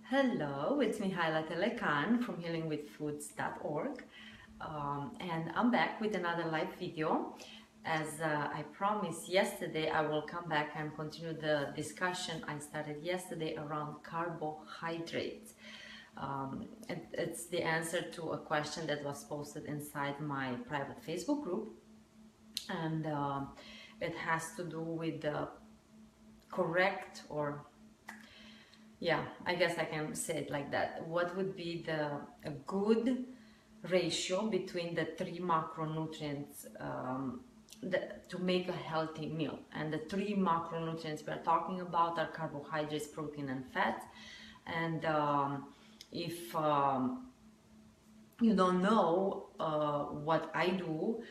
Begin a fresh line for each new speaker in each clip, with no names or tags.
Hello, it's Mihaela Telecan from healingwithfoods.org, and I'm back with another live video. As I promised yesterday, I will come back and continue the discussion I started yesterday around carbohydrates. It's the answer to a question that was posted inside my private Facebook group, and it has to do with the correct or I guess I can say it like that. What would be a good ratio between the three macronutrients to make a healthy meal? And the three macronutrients we are talking about are carbohydrates, protein, and fat. And if you don't know what I do,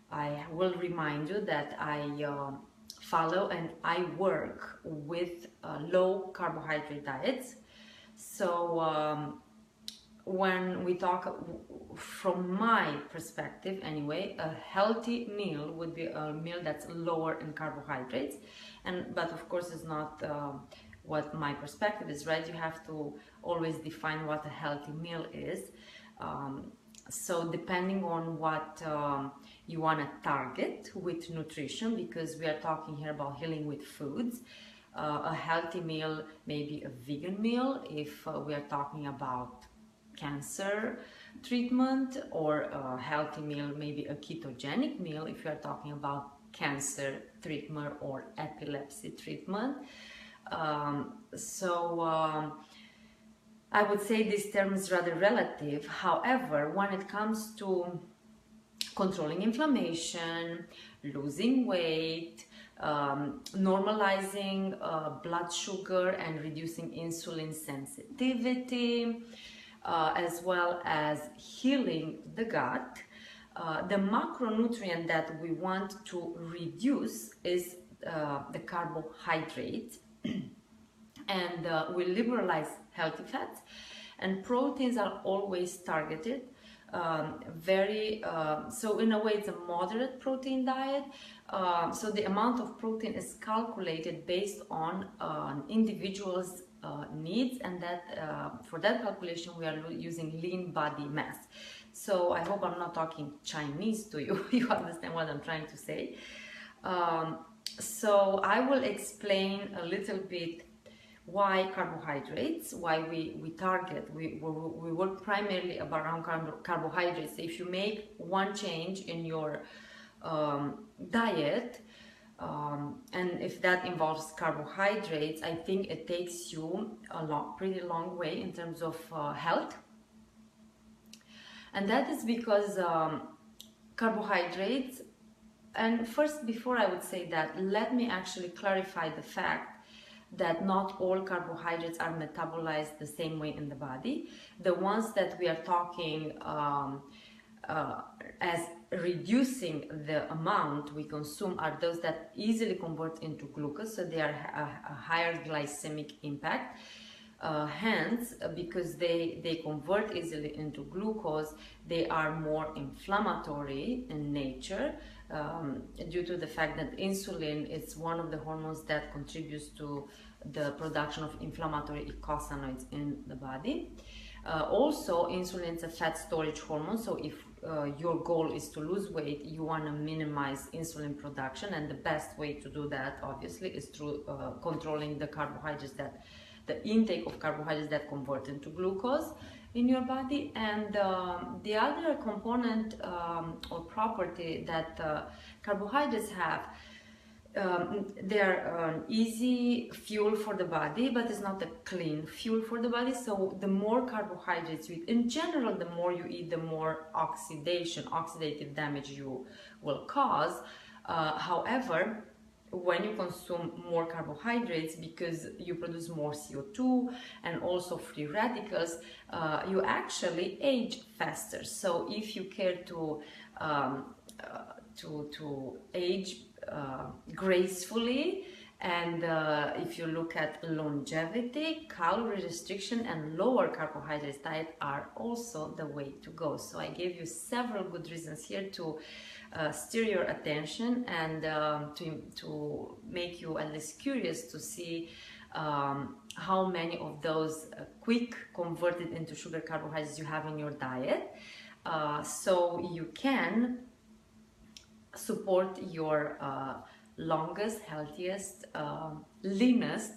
I will remind you that I follow and I work with low carbohydrate diets. So when we talk from my perspective anyway, a healthy meal would be a meal that's lower in carbohydrates, but of course it's not what my perspective is, right? You have to always define what a healthy meal is. So depending on what you want to target with nutrition, because we are talking here about healing with foods, a healthy meal may be a vegan meal if we are talking about cancer treatment, or a healthy meal maybe a ketogenic meal if you are talking about cancer treatment or epilepsy treatment. I would say this term is rather relative. However, when it comes to controlling inflammation, losing weight, normalizing blood sugar and reducing insulin sensitivity, as well as healing the gut, the macronutrient that we want to reduce is the carbohydrate. And we liberalize healthy fats, and proteins are always targeted so in a way it's a moderate protein diet. So the amount of protein is calculated based on an individual's needs, and that for that calculation we are using lean body mass. So I hope I'm not talking Chinese to you. You understand what I'm trying to say. So I will explain a little bit why carbohydrates, why we target, we work primarily around carbohydrates. If you make one change in your diet, and if that involves carbohydrates, I think it takes you a pretty long way in terms of health. And that is because carbohydrates, and first, before I would say that, let me actually clarify the fact that not all carbohydrates are metabolized the same way in the body. The ones that we are talking as reducing the amount we consume are those that easily convert into glucose, so they are a higher glycemic impact. Hence, because they convert easily into glucose, they are more inflammatory in nature, due to the fact that insulin is one of the hormones that contributes to the production of inflammatory eicosanoids in the body. Also, insulin is a fat storage hormone, so if your goal is to lose weight, you want to minimize insulin production, and the best way to do that obviously is through controlling the carbohydrates, the intake of carbohydrates that convert into glucose in your body. And the other component or property that carbohydrates have, they're an easy fuel for the body, but it's not a clean fuel for the body. So the more carbohydrates you eat, in general, the more you eat, the more oxidative damage you will cause. However, when you consume more carbohydrates, because you produce more CO2 and also free radicals, you actually age faster. So if you care to age gracefully, and if you look at longevity, calorie restriction and lower carbohydrates diet are also the way to go. So I gave you several good reasons here to steer your attention and to make you at least curious to see how many of those quick converted into sugar carbohydrates you have in your diet, so you can support your longest, healthiest, leanest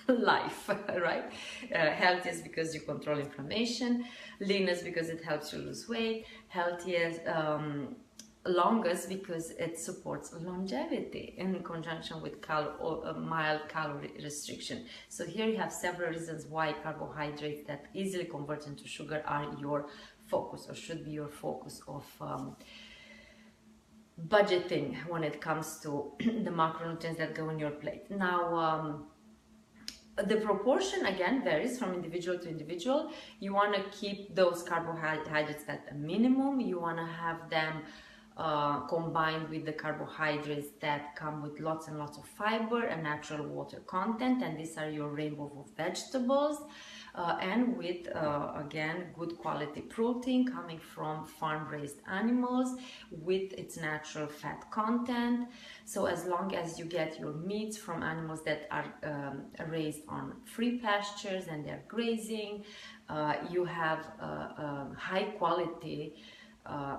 life, right? Healthiest because you control inflammation, leanest because it helps you lose weight, healthiest, longest because it supports longevity in conjunction with mild calorie restriction. So here you have several reasons why carbohydrates that easily convert into sugar are your focus, or should be your focus of budgeting when it comes to the macronutrients that go in your plate. Now, the proportion again varies from individual to individual. You want to keep those carbohydrates at a minimum. You want to have them combined with the carbohydrates that come with lots and lots of fiber and natural water content, and these are your rainbow of vegetables, and with again good quality protein coming from farm-raised animals with its natural fat content. So as long as you get your meats from animals that are raised on free pastures and they're grazing, you have high quality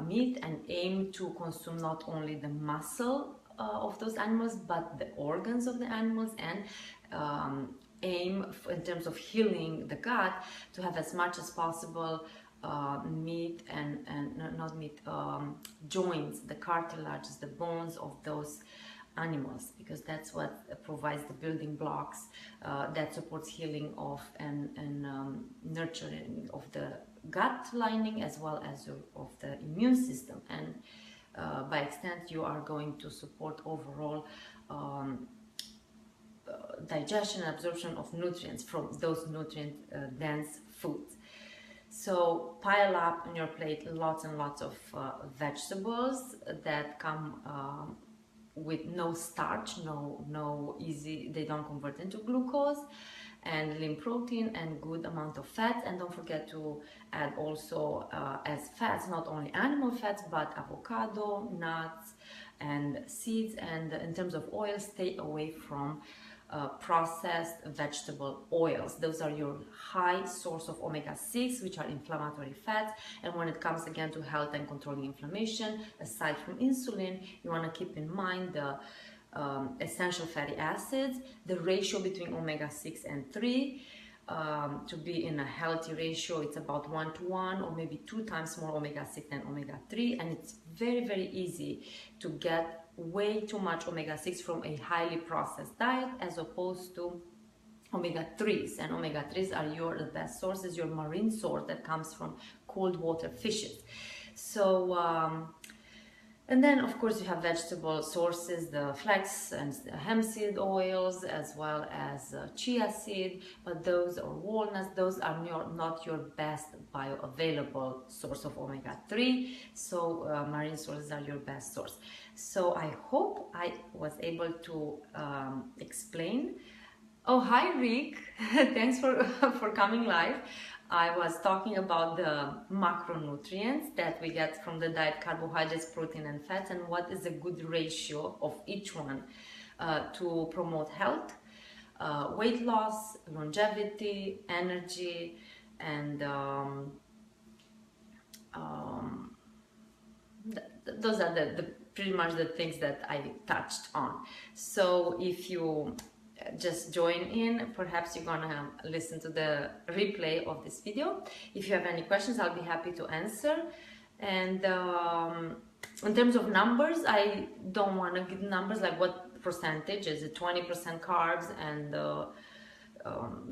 meat, and aim to consume not only the muscle of those animals but the organs of the animals, and aim in terms of healing the gut to have as much as possible meat and not meat, joints, the cartilage, the bones of those animals, because that's what provides the building blocks that supports healing of and nurturing of the gut lining as well as of the immune system, and by extent you are going to support overall digestion and absorption of nutrients from those nutrient dense foods. So pile up on your plate lots and lots of vegetables that come with no starch, no easy, they don't convert into glucose, and lean protein and good amount of fats. And don't forget to add also as fats not only animal fats but avocado, nuts and seeds. And in terms of oil, stay away from processed vegetable oils. Those are your high source of omega-6, which are inflammatory fats. And when it comes again to health and controlling inflammation, aside from insulin, you want to keep in mind the essential fatty acids, the ratio between omega-6 and 3. To be in a healthy ratio, it's about 1:1 or maybe 2 times more omega-6 than omega-3, and it's very, very easy to get way too much omega-6 from a highly processed diet as opposed to omega-3s. And omega-3s are the best sources, your marine source that comes from cold water fishes. So and then of course you have vegetable sources, the flax and hemp seed oils, as well as chia seed, but those, or walnuts, those are not your best bioavailable source of omega-3. So marine sources are your best source. So I hope I was able to explain. Oh, hi Rick, thanks for coming live. I was talking about the macronutrients that we get from the diet: carbohydrates, protein and fats, and what is a good ratio of each one to promote health, weight loss, longevity, energy, and those are the pretty much the things that I touched on. So if you just join in, perhaps you're gonna listen to the replay of this video. If you have any questions, I'll be happy to answer. And in terms of numbers, I don't want to give numbers like what percentage is it, 20% carbs and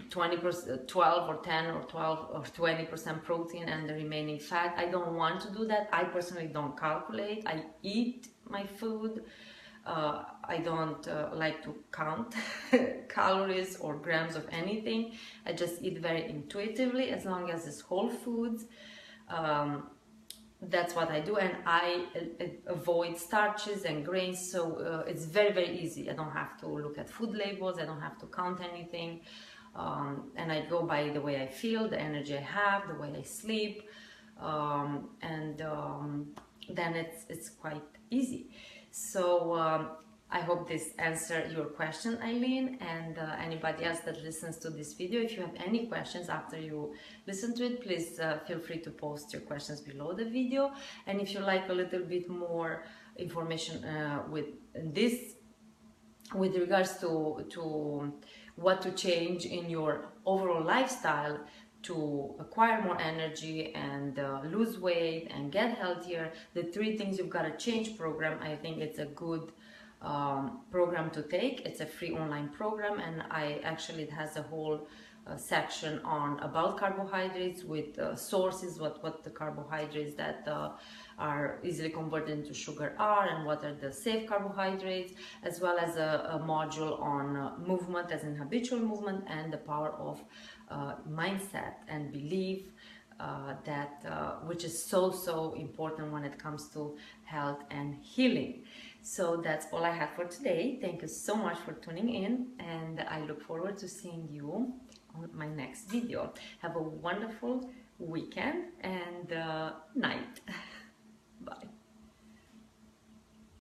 20%, 12 or 10 or 12 or 20% protein and the remaining fat. I don't want to do that. I personally don't calculate. I eat my food. I don't like to count calories or grams of anything. I just eat very intuitively, as long as it's whole foods. That's what I do, and I avoid starches and grains, so it's very, very easy. I don't have to look at food labels, I don't have to count anything, and I go by the way I feel, the energy I have, the way I sleep, and then it's quite easy. So I hope this answered your question, Eileen, and anybody else that listens to this video. If you have any questions after you listen to it, please feel free to post your questions below the video. And if you like a little bit more information with regards to what to change in your overall lifestyle to acquire more energy and lose weight and get healthier, the 3 things you've got to change program, I think it's a good program to take. It's a free online program, and it has a whole section on about carbohydrates with sources, what the carbohydrates that are easily converted into sugar are, and what are the safe carbohydrates, as well as a module on movement, as in habitual movement, and the power of mindset and belief, which is so important when it comes to health and healing. So that's all I have for today. Thank you so much for tuning in, and I look forward to seeing you on my next video. Have a wonderful weekend and night.